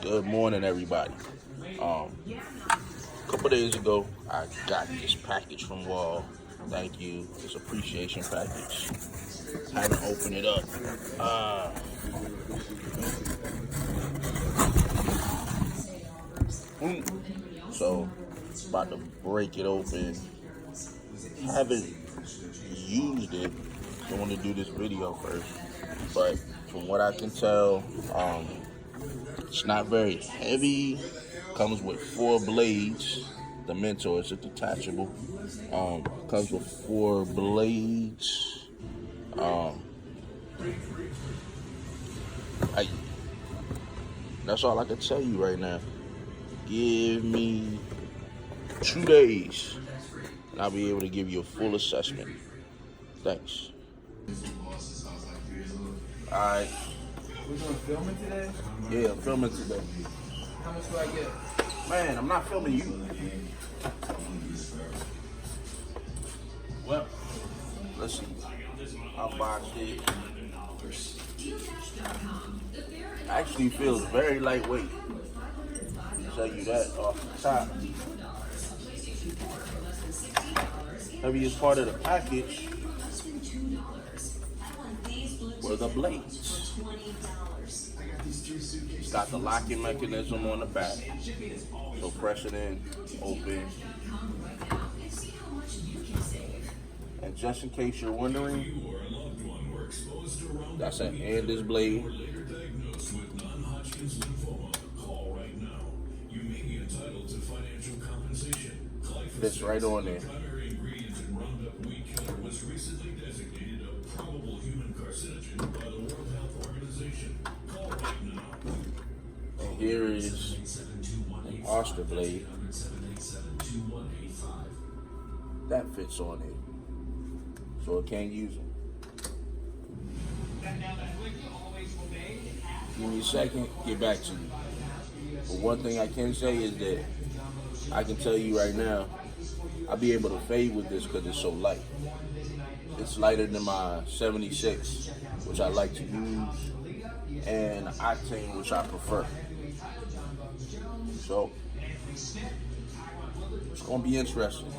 Good morning, everybody. A couple days ago, I got this package from Wahl. Thank you. This appreciation package. Haven't opened it up. So, about to break it open. Haven't used it. I want to do this video first, but from what I can tell, it's not very heavy. Comes with 4 blades. The Mentor is a detachable. Comes with 4 blades. That's all I can tell you right now. Give me 2 days, and I'll be able to give you a full assessment. Thanks. All right. We're doing filming today? Yeah, I'm filming today. How much do I get? Man, I'm not filming you. Well, let's see. I'll box it. Actually feels very lightweight. I'll tell you that off the top. Heaviest part of the package were the blades. It's got the locking mechanism on the back. So press it in, open. And just in case you're wondering, that's an Anders blade. Fits right on there. And here is an oyster blade that fits on it, so it can't use them. Give me a second, get back to you. But one thing I can say is that I can tell you right now, I'll be able to fade with this because it's so light. It's lighter than my 76, which I like to use, and Octane, which I prefer. So, it's going to be interesting.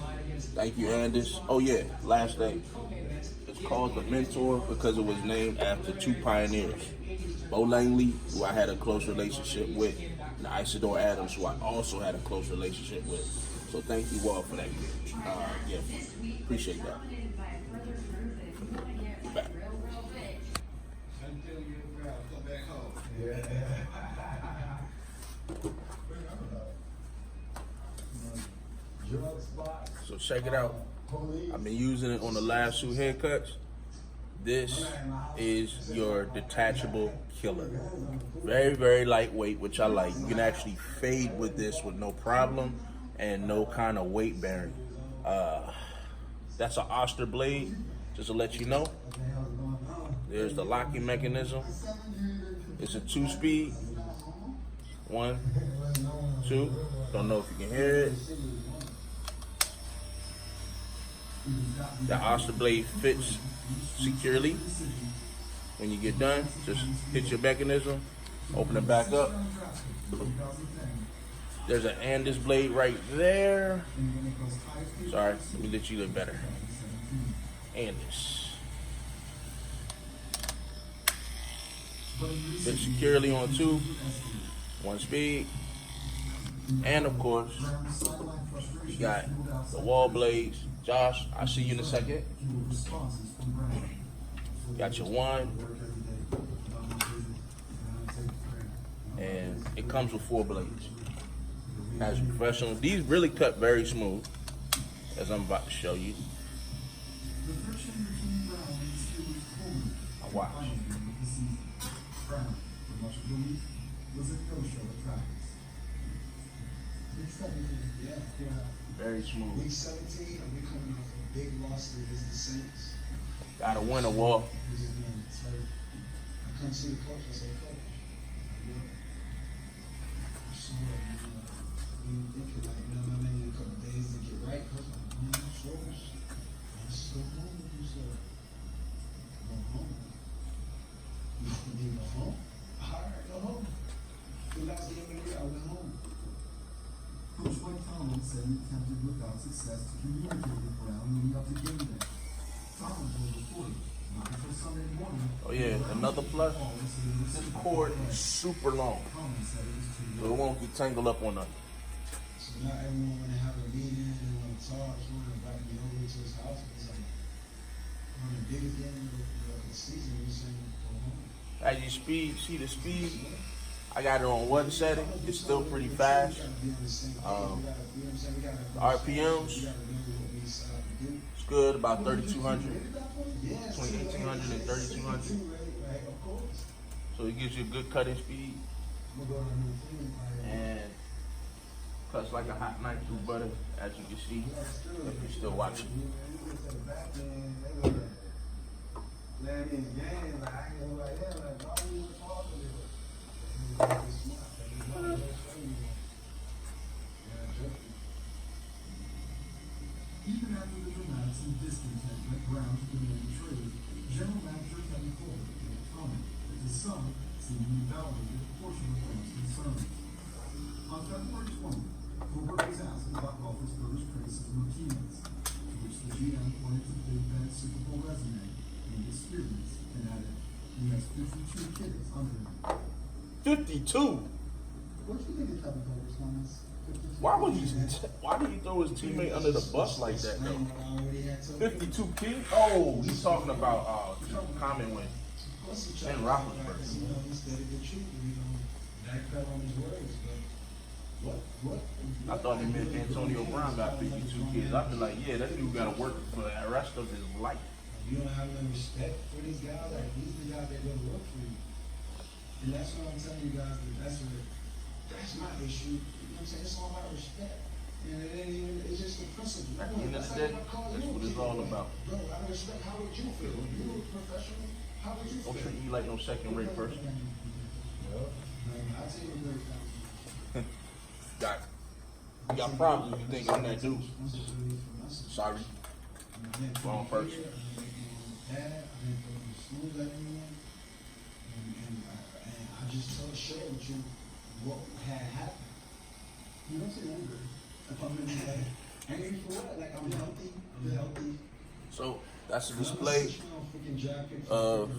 Thank you, Anders. Oh yeah, last thing. It's called the Mentor because it was named after 2 pioneers. Bo Langley, who I had a close relationship with, and Isidore Adams, who I also had a close relationship with. So thank you all for that gift. Yeah, appreciate that. Back. So check it out. I've been using it on the last 2 haircuts. This is your detachable killer. Very, very lightweight, which I like. You can actually fade with this with no problem and no kind of weight bearing. That's an oyster blade, just to let you know. There's the locking mechanism. It's a 2-speed. 1, 2. Don't know if you can hear it. The oyster blade fits securely. When you get done, just hit your mechanism, open it back up. There's an Anders blade right there. Sorry, let me let you look better. Anders. Fits securely on 2, 1 speed. And of course, you got the Wahl blades. Josh, I'll see you in a second. Got your 1. And it comes with 4 blades. As a professional, these really cut very smooth, as I'm about to show you. Now watch. Very smooth. Week 17, and we coming off a big loss against the Saints. Gotta win a war. I come see the coach and say, Coach, I'm sorry, we think it like, I mean, a couple days to get right. Coach, I'm sure. Let's go home with you, sir. Go home. You go home? All right, go home. 2 last game went home. Coach Mike Tomlin said he attempted without success to communicate with Brown leading up to game day. Tomlin told reporters, not until Sunday morning. Oh yeah, another plus. This cord is super long, Tomlin said it was too so it won't get tangled up on nothing. So now everyone want to have a meeting and want to talk, so want to invite me over to his house. It's like, on the biggest game of the season, we're saying, go home. As you see the speed, I got it on one setting. It's still pretty fast. The RPMs, it's good, about 3,200, between 1,800 and 3,200. So it gives you a good cutting speed. And cuts like a hot knife through butter, as you can see, if you're still watching. Even after the dramatics and discontent led Brown to demand a trade, General Manager Kevin Colbert made a comment that to some seemed to invalidate a portion of Brown's concerns. On February 20th, Colbert was asked about Roethlisberger's criticism of teammates, to which the GM pointed to Big Ben's Super Bowl resume and experience and added, he has 52 kids under him. 52? What do you think of Kevin Colbert's comments? Why did he throw his teammate under the bus like that though? 52 kids? Oh, he's talking about Common win. And Roethlisberger. I thought he meant Antonio Brown got 52 kids. I'd be like, yeah, that dude got to work for the rest of his life. You don't have no respect for these guys. Like, these are the guys that go to work for you. And that's what I'm telling you guys. That's my issue. You know what I'm saying? It's all about respect. And it ain't even, it's just the principle. At the end of the day, that's what it's all about. Bro, I respect. How would you feel? You were a professional. How would you feel? Don't treat you like no second-rate person. I'll tell you what You got problems if you think I'm that dude. Sorry. Wrong person. I just told share with you what had happened. You don't say angry. If I'm gonna say angry for what? Like I'm healthy. So that's a display of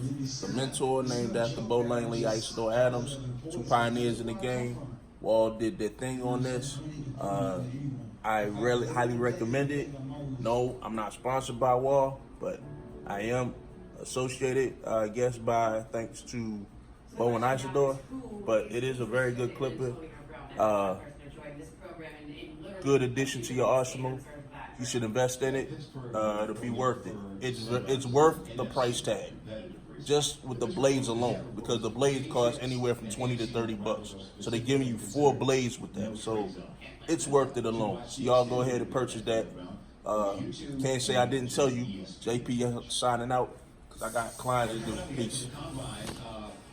the mentor named after Bo Langley, Isidore Adams, two pioneers in the game. Wahl did their thing on this. I really highly recommend it. No, I'm not sponsored by Wahl, but I am associated, I guess, by thanks to Bo and Isidore. But it is a very good clipper. Good addition to your arsenal. You should invest in it. It'll be worth it. It's worth the price tag, just with the blades alone, because the blades cost anywhere from $20 to $30. So they're giving you 4 blades with that. So it's worth it alone. So y'all go ahead and purchase that. Can't say I didn't tell you. JP signing out because I got clients to do. Peace.